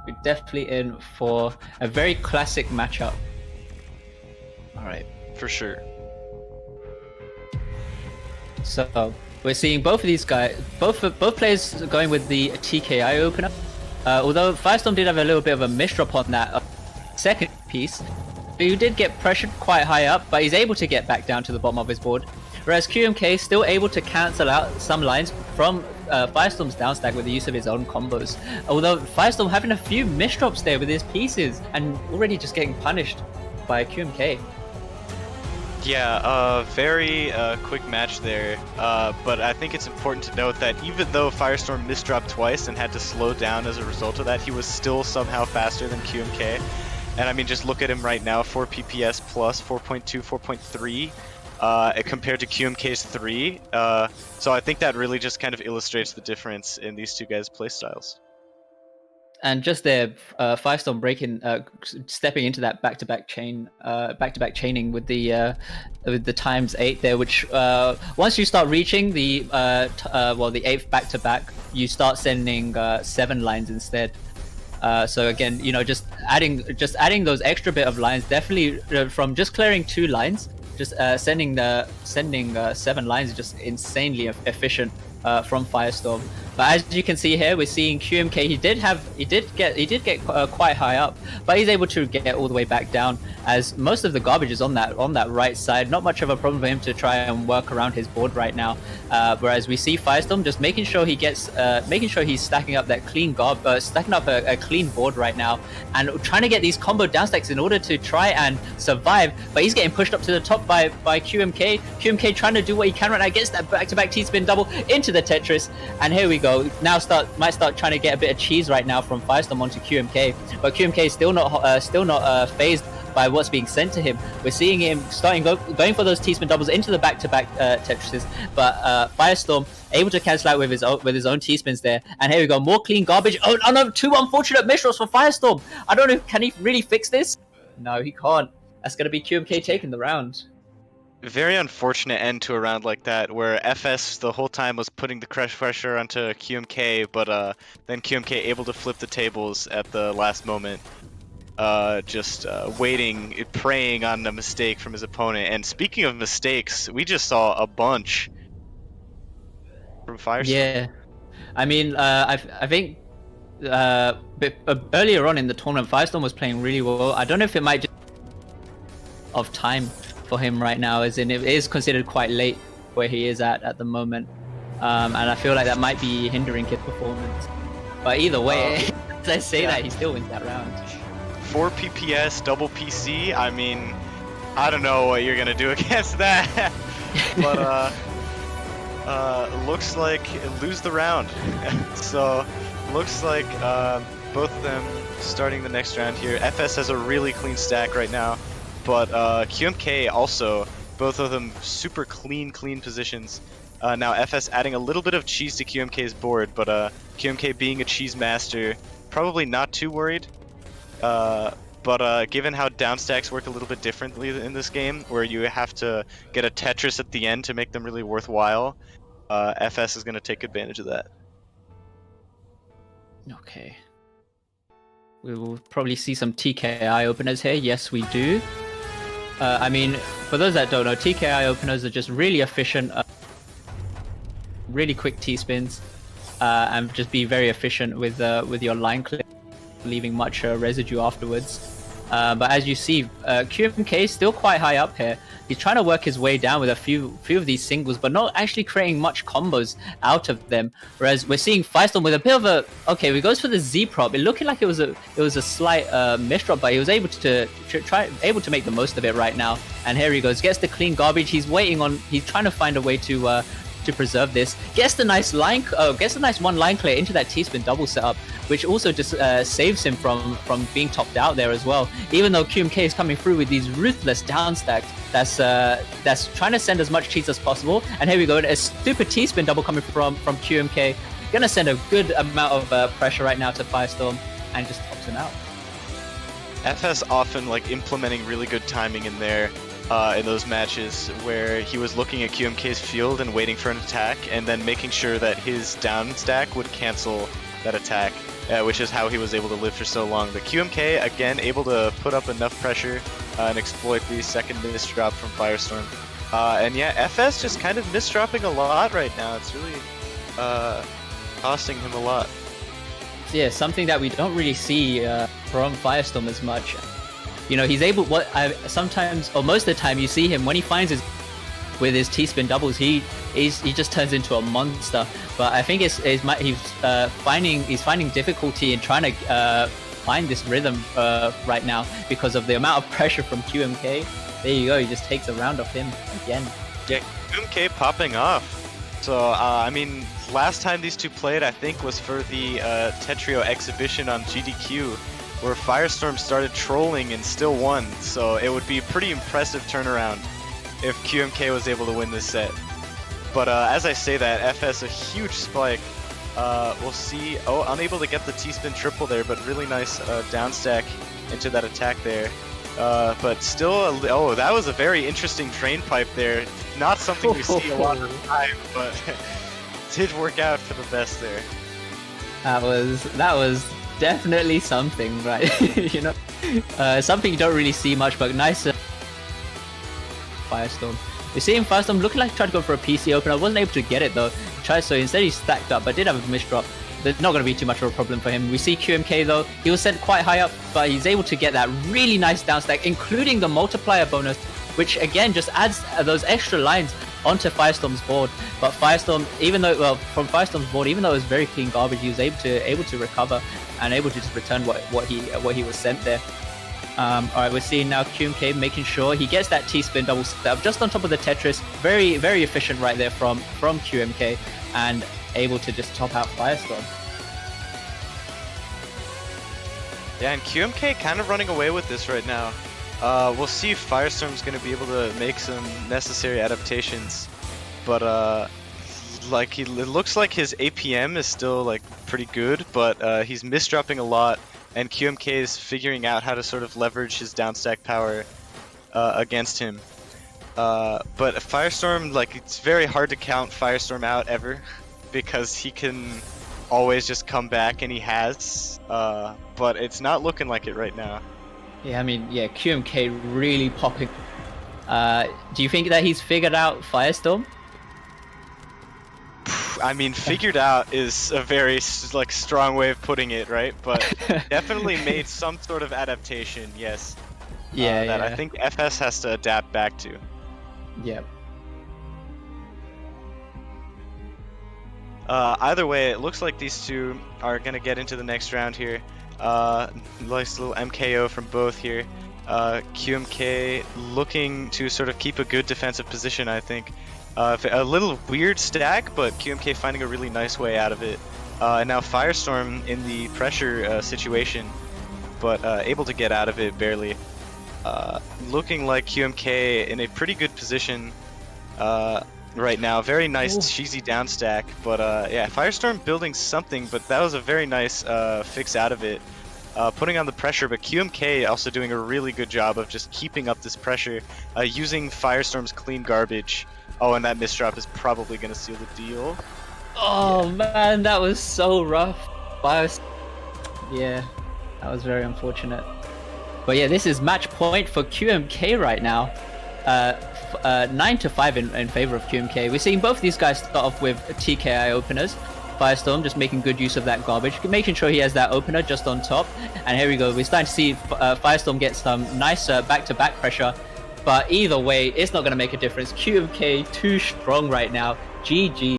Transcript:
We're definitely in for a very classic matchup. All right. For sure. So we're seeing both of these guys, both players going with the TKI opener. Although FireStorm did have a little bit of a misdrop on that second piece, he did get pressured quite high up, but he's able to get back down to the bottom of his board. Whereas QMK still able to cancel out some lines from FireStorm's downstack with the use of his own combos. Although FireStorm having a few misdrops there with his pieces and already just getting punished by QMK. Yeah, very quick match there, but I think it's important to note that even though FireStorm misdropped twice and had to slow down as a result of that, he was still somehow faster than QMK. And I mean, just look at him right now, 4 PPS plus 4.2, 4.3. Compared to QMK's 3, so I think that really just kind of illustrates the difference in these two guys' playstyles. And just there, FireStorm breaking, stepping into that back-to-back chaining with the ×8 there, which once you start reaching the the 8th back-to-back, you start sending 7 lines instead. So again, you know, just adding those extra bit of lines, definitely from just clearing 2 lines. Just sending 7 lines is just insanely efficient from FireStorm. But as you can see here, we're seeing QMK. He did get quite high up, but he's able to get all the way back down, as most of the garbage is on that right side. Not much of a problem for him to try and work around his board right now. Whereas we see FireStorm just making sure he gets, making sure he's stacking up that clean stacking up a clean board right now, and trying to get these combo downstacks in order to try and survive. But he's getting pushed up to the top by QMK. QMK trying to do what he can right now, gets that back-to-back T-spin double into the Tetris, and here we go. Now might start trying to get a bit of cheese right now from FireStorm onto QMK, but QMK is still not phased by what's being sent to him. We're seeing him going for those T-spin doubles into the back-to-back Tetrises, but FireStorm able to cancel out with his own T-spins there. And here we go, more clean garbage. Oh no, 2 unfortunate misdrops for FireStorm. I don't know, can he really fix this? No, he can't. That's gonna be QMK taking the round. Very unfortunate end to a round like that, where FS the whole time was putting the crush pressure onto QMK, but then QMK able to flip the tables at the last moment, just waiting, preying on a mistake from his opponent. And speaking of mistakes, we just saw a bunch from FireStorm. Yeah, I mean, I think earlier on in the tournament, FireStorm was playing really well. I don't know if it might just of time for him right now, as in it is considered quite late where he is at the moment, and I feel like that might be hindering his performance. But either way, let's say that he still wins that round. 4 PPS, double PC. I mean, I don't know what you're gonna do against that, but looks like lose the round. So looks like both of them starting the next round here. FS has a really clean stack right now. But QMK also, both of them super clean positions. Now FS adding a little bit of cheese to QMK's board, but QMK being a cheese master, probably not too worried. But given how downstacks work a little bit differently in this game, where you have to get a Tetris at the end to make them really worthwhile, FS is going to take advantage of that. Okay. We will probably see some TKI openers here. Yes, we do. I mean, for those that don't know, TKI openers are just really efficient, really quick T-spins, and just be very efficient with your line clip, leaving much residue afterwards. But as you see, QMK is still quite high up here. He's trying to work his way down with a few of these singles, but not actually creating much combos out of them. Whereas we're seeing FireStorm with a bit of a he goes for the Z prop. It looking like it was a slight misdrop, but he was able to make the most of it right now. And here he goes, gets the clean garbage. He's trying to find a way to preserve this. Gets the nice one line clear into that T-spin double setup, which also just saves him from being topped out there as well. Even though QMK is coming through with these ruthless downstacks, that's trying to send as much cheese as possible. And here we go, a stupid T-spin double coming from QMK, gonna send a good amount of pressure right now to FireStorm, and just tops him out. FS often like implementing really good timing in there. In those matches where he was looking at QMK's field and waiting for an attack, and then making sure that his down stack would cancel that attack. which is how he was able to live for so long. The QMK, again, able to put up enough pressure and exploit the second misdrop from FireStorm. And yeah, FS just kind of misdropping a lot right now. It's really costing him a lot. Yeah, something that we don't really see from FireStorm as much. You know, he's able. Sometimes, or most of the time, you see him when he finds his with his T-spin doubles. He just turns into a monster. But I think he's finding difficulty in trying to find this rhythm right now because of the amount of pressure from QMK. There you go. He just takes a round off him again. Yeah, QMK popping off. So I mean, last time these two played, I think, was for the Tetrio exhibition on GDQ, where FireStorm started trolling and still won. So it would be a pretty impressive turnaround if QMK was able to win this set. But as I say that, FS a huge spike. We'll see. Oh, unable to get the T-spin triple there, but really nice down stack into that attack there. But still, oh, that was a very interesting drain pipe there. Not something we see a lot of the time, but did work out for the best there. That was definitely something, right? You know, something you don't really see much, but nice. FireStorm. We're seeing FireStorm looking like he tried to go for a PC opener. Wasn't able to get it though. So instead he stacked up, but did have a misdrop. There's not going to be too much of a problem for him. We see QMK though. He was sent quite high up, but he's able to get that really nice down stack, including the multiplier bonus, which again just adds those extra lines onto FireStorm's board. But FireStorm, from FireStorm's board, even though it was very clean garbage, he was able to recover and able to just return what he was sent there. Alright, we're seeing now QMK making sure he gets that T-spin double step just on top of the Tetris. Very, very efficient right there from QMK, and able to just top out FireStorm. Yeah, and QMK kind of running away with this right now. We'll see if FireStorm's going to be able to make some necessary adaptations, but it looks like his APM is still like pretty good, but he's misdropping a lot. And QMK is figuring out how to sort of leverage his downstack power against him. But FireStorm, like, it's very hard to count FireStorm out ever, because he can always just come back, and he has. But it's not looking like it right now. Yeah, I mean, yeah, QMK really popping. Do you think that he's figured out FireStorm? I mean, figured out is a very like strong way of putting it, right? But definitely made some sort of adaptation, yes. Yeah, that I think FS has to adapt back to. Yep. Either way, it looks like these two are gonna get into the next round here. Nice little MKO from both here. QMK looking to sort of keep a good defensive position, I think. A little weird stack, but QMK finding a really nice way out of it. And now FireStorm in the pressure situation, but able to get out of it barely. Looking like QMK in a pretty good position right now. Very nice cheesy down stack, but yeah, FireStorm building something, but that was a very nice fix out of it. Putting on the pressure, but QMK also doing a really good job of just keeping up this pressure, using FireStorm's clean garbage. Oh, and that misdrop is probably going to seal the deal. Oh, yeah. Man, that was so rough. Yeah, that was very unfortunate. But yeah, this is match point for QMK right now. 9-5 in favor of QMK. We're seeing both these guys start off with TKI openers. FireStorm just making good use of that garbage, making sure he has that opener just on top. And here we go. We're starting to see FireStorm get some nice back-to-back pressure. But either way, it's not going to make a difference. QMK too strong right now. GG.